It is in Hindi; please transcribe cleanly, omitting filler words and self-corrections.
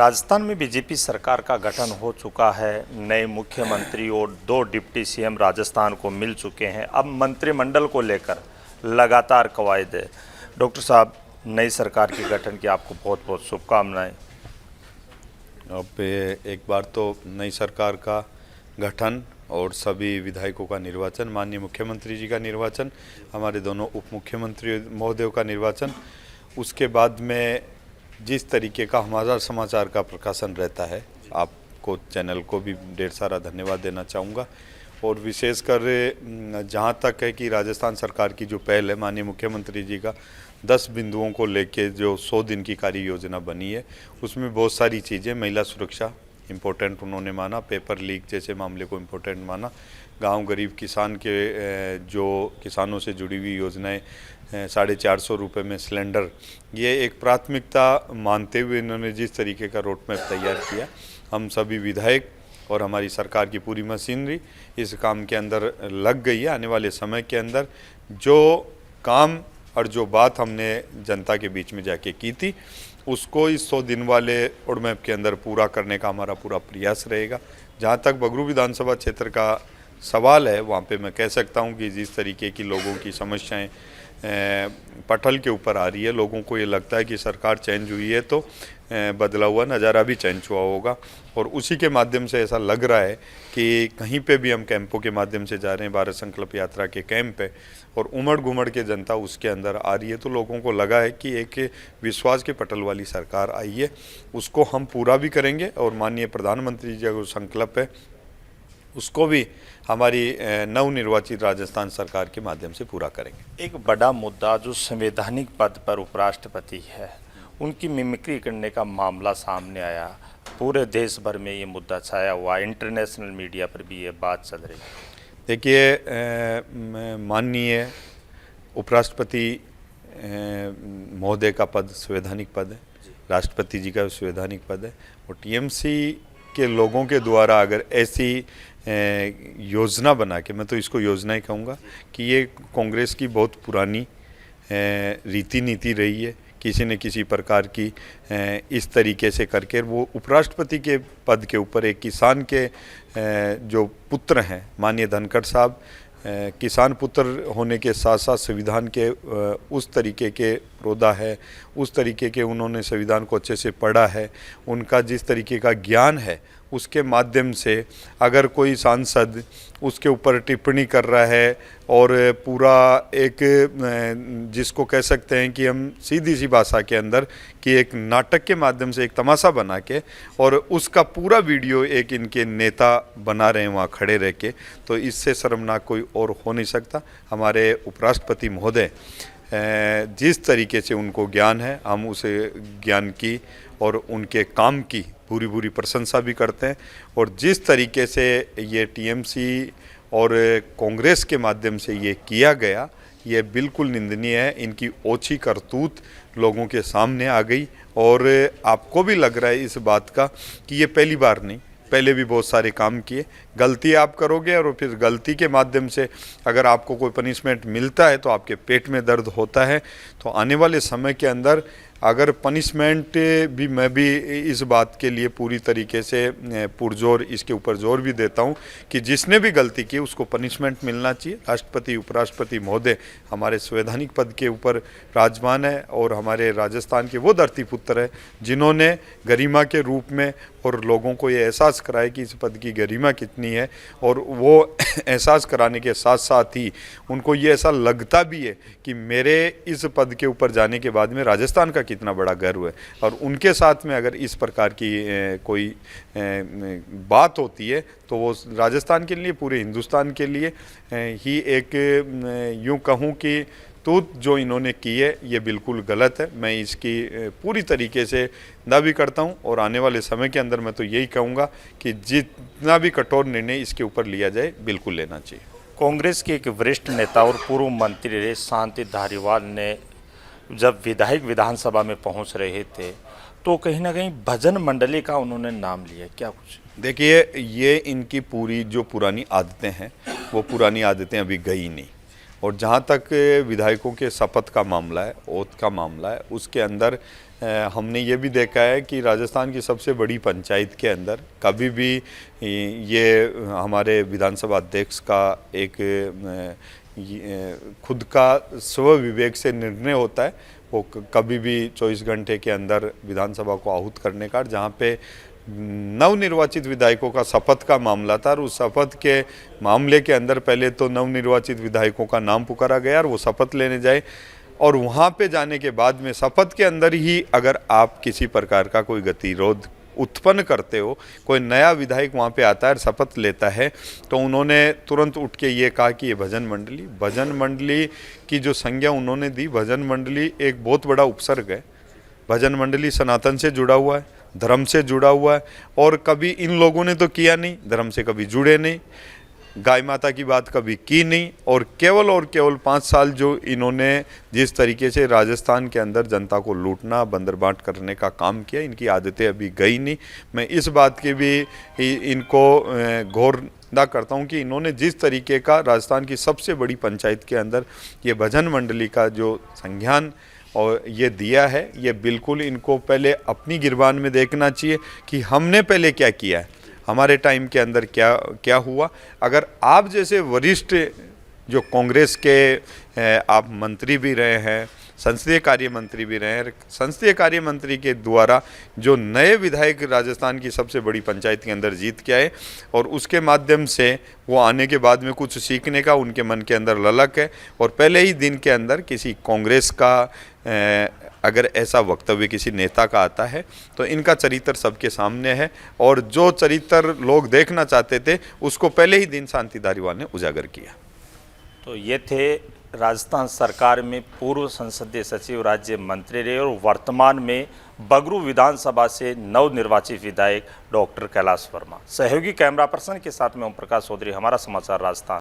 राजस्थान में बीजेपी सरकार का गठन हो चुका है। नए मुख्यमंत्री और 2 डिप्टी सीएम राजस्थान को मिल चुके हैं। अब मंत्रिमंडल को लेकर लगातार कवायद है। डॉक्टर साहब, नई सरकार के गठन की आपको बहुत बहुत शुभकामनाएं। अब एक बार तो नई सरकार का गठन और सभी विधायकों का निर्वाचन, माननीय मुख्यमंत्री जी का निर्वाचन, हमारे दोनों उप मुख्यमंत्री महोदयों का निर्वाचन, उसके बाद में जिस तरीके का हमारा समाचार का प्रकाशन रहता है, आपको चैनल को भी ढेर सारा धन्यवाद देना चाहूँगा। और विशेषकर जहाँ तक है कि राजस्थान सरकार की जो पहल है, माननीय मुख्यमंत्री जी का 10 बिंदुओं को लेके जो 100 दिन की कार्य योजना बनी है, उसमें बहुत सारी चीज़ें, महिला सुरक्षा इम्पोर्टेंट उन्होंने माना, पेपर लीक जैसे मामले को इम्पोर्टेंट माना, गांव गरीब किसान के जो किसानों से जुड़ी हुई योजनाएं, 450 रुपये में सिलेंडर, ये एक प्राथमिकता मानते हुए इन्होंने जिस तरीके का रोड मैप तैयार किया, हम सभी विधायक और हमारी सरकार की पूरी मशीनरी इस काम के अंदर लग गई है। आने वाले समय के अंदर जो काम और जो बात हमने जनता के बीच में जाके की थी, उसको इस 100 दिन वाले रोड मैप के अंदर पूरा करने का हमारा पूरा प्रयास रहेगा। जहाँ तक बगरू विधानसभा क्षेत्र का सवाल है, वहाँ पे मैं कह सकता हूँ कि जिस तरीके की लोगों की समस्याएं पटल के ऊपर आ रही है, लोगों को ये लगता है कि सरकार चेंज हुई है तो बदला हुआ नज़ारा भी चेंज हुआ होगा, और उसी के माध्यम से ऐसा लग रहा है कि कहीं पे भी हम कैंपों के माध्यम से जा रहे हैं, भारत संकल्प यात्रा के कैंप है, और उमड़ घुमड़ के जनता उसके अंदर आ रही है, तो लोगों को लगा है कि एक विश्वास के पटल वाली सरकार आई है, उसको हम पूरा भी करेंगे। और माननीय प्रधानमंत्री जी का जो संकल्प है, उसको भी हमारी नवनिर्वाचित राजस्थान सरकार के माध्यम से पूरा करेंगे। एक बड़ा मुद्दा जो संवैधानिक पद पर उपराष्ट्रपति है, उनकी मिमिक्री करने का मामला सामने आया। पूरे देश भर में ये मुद्दा छाया हुआ, इंटरनेशनल मीडिया पर भी ये बात चल रही है। देखिए, माननीय उपराष्ट्रपति महोदय का पद संवैधानिक पद है, राष्ट्रपति जी का संवैधानिक पद है, और टीएमसी के लोगों के द्वारा अगर ऐसी योजना बना के, मैं तो इसको योजना ही कहूँगा कि ये कांग्रेस की बहुत पुरानी रीति नीति रही है, किसी न किसी प्रकार की इस तरीके से करके वो उपराष्ट्रपति के पद के ऊपर एक किसान के जो पुत्र हैं, माननीय धनखड़ साहब, किसान पुत्र होने के साथ साथ संविधान के उस तरीके के रोदा है, उस तरीके के उन्होंने संविधान को अच्छे से पढ़ा है, उनका जिस तरीके का ज्ञान है, उसके माध्यम से अगर कोई सांसद उसके ऊपर टिप्पणी कर रहा है और पूरा एक जिसको कह सकते हैं कि हम सीधी सी भाषा के अंदर कि एक नाटक के माध्यम से एक तमाशा बना के और उसका पूरा वीडियो एक इनके नेता बना रहे हैं वहाँ खड़े रह के, तो इससे शर्मनाक कोई और हो नहीं सकता। हमारे उपराष्ट्रपति महोदय जिस तरीके से उनको ज्ञान है, हम उस ज्ञान की और उनके काम की पूरी पूरी प्रशंसा भी करते हैं। और जिस तरीके से ये टीएमसी और कांग्रेस के माध्यम से ये किया गया, ये बिल्कुल निंदनीय है। इनकी ओछी करतूत लोगों के सामने आ गई, और आपको भी लग रहा है इस बात का कि ये पहली बार नहीं, पहले भी बहुत सारे काम किए। गलती आप करोगे और फिर गलती के माध्यम से अगर आपको कोई पनिशमेंट मिलता है तो आपके पेट में दर्द होता है। तो आने वाले समय के अंदर अगर पनिशमेंट भी, मैं भी इस बात के लिए पूरी तरीके से पुरजोर इसके ऊपर जोर भी देता हूं कि जिसने भी गलती की उसको पनिशमेंट मिलना चाहिए। राष्ट्रपति उपराष्ट्रपति महोदय हमारे संवैधानिक पद के ऊपर राजमान है, और हमारे राजस्थान के वो धरती पुत्र है जिन्होंने गरिमा के रूप में और लोगों को ये एहसास कराया कि इस पद की गरिमा कितनी है, और वो एहसास कराने के साथ साथ ही उनको ये ऐसा लगता भी है कि मेरे इस पद के ऊपर जाने के बाद में राजस्थान का कितना बड़ा गर्व है। और उनके साथ में अगर इस प्रकार की कोई बात होती है तो वो राजस्थान के लिए, पूरे हिंदुस्तान के लिए ही एक यूँ कहूँ कि तो जो इन्होंने की है ये बिल्कुल गलत है। मैं इसकी पूरी तरीके से दावी करता हूं, और आने वाले समय के अंदर मैं तो यही कहूँगा कि जितना भी कठोर निर्णय इसके ऊपर लिया जाए, बिल्कुल लेना चाहिए। कांग्रेस के एक वरिष्ठ नेता और पूर्व मंत्री शांति धारीवाल ने जब विधायक विधानसभा में पहुंच रहे थे तो कहीं ना कहीं भजन मंडली का उन्होंने नाम लिया, क्या कुछ? देखिए, ये इनकी पूरी जो पुरानी आदतें हैं, वो पुरानी आदतें अभी गई नहीं। और जहाँ तक विधायकों के शपथ का मामला है, ओथ का मामला है, उसके अंदर हमने ये भी देखा है कि राजस्थान की सबसे बड़ी पंचायत के अंदर कभी भी ये हमारे विधानसभा अध्यक्ष का एक खुद का स्व विवेक से निर्णय होता है, वो कभी भी 24 घंटे के अंदर विधानसभा को आहूत करने का, जहाँ पे नवनिर्वाचित विधायकों का शपथ का मामला था और उस शपथ के मामले के अंदर पहले तो नवनिर्वाचित विधायकों का नाम पुकारा गया और वो शपथ लेने जाए, और वहाँ पे जाने के बाद में शपथ के अंदर ही अगर आप किसी प्रकार का कोई गतिरोध उत्पन्न करते हो, कोई नया विधायक वहाँ पे आता है और शपथ लेता है, तो उन्होंने तुरंत उठ के ये कहा कि ये भजन मंडली की जो संज्ञा उन्होंने दी, भजन मंडली एक बहुत बड़ा उपसर्ग है। भजन मंडली सनातन से जुड़ा हुआ है, धर्म से जुड़ा हुआ है, और कभी इन लोगों ने तो किया नहीं, धर्म से कभी जुड़े नहीं, गाय माता की बात कभी की नहीं, और केवल 5 साल जो इन्होंने जिस तरीके से राजस्थान के अंदर जनता को लूटना, बंदरबाट करने का काम किया, इनकी आदतें अभी गई नहीं। मैं इस बात की भी इनको गौर करता हूँ कि इन्होंने जिस तरीके का राजस्थान की सबसे बड़ी पंचायत के अंदर ये भजन मंडली का जो संज्ञान और ये दिया है, ये बिल्कुल इनको पहले अपनी गिरबान में देखना चाहिए कि हमने पहले क्या किया है, हमारे टाइम के अंदर क्या हुआ। अगर आप जैसे वरिष्ठ जो कांग्रेस के आप मंत्री भी रहे हैं, संसदीय कार्य मंत्री भी रहे हैं, संसदीय कार्य मंत्री के द्वारा जो नए विधायक राजस्थान की सबसे बड़ी पंचायत के अंदर जीत के आए और उसके माध्यम से वो आने के बाद में कुछ सीखने का उनके मन के अंदर ललक है, और पहले ही दिन के अंदर किसी कांग्रेस का अगर ऐसा वक्तव्य किसी नेता का आता है तो इनका चरित्र सबके सामने है, और जो चरित्र लोग देखना चाहते थे उसको पहले ही दिन शांति धारीवाल ने उजागर किया। तो ये थे राजस्थान सरकार में पूर्व संसदीय सचिव, राज्य मंत्री रहे और वर्तमान में बगरू विधानसभा से नवनिर्वाचित विधायक डॉक्टर कैलाश वर्मा। सहयोगी कैमरा पर्सन के साथ में ओम प्रकाश चौधरी, हमारा समाचार राजस्थान।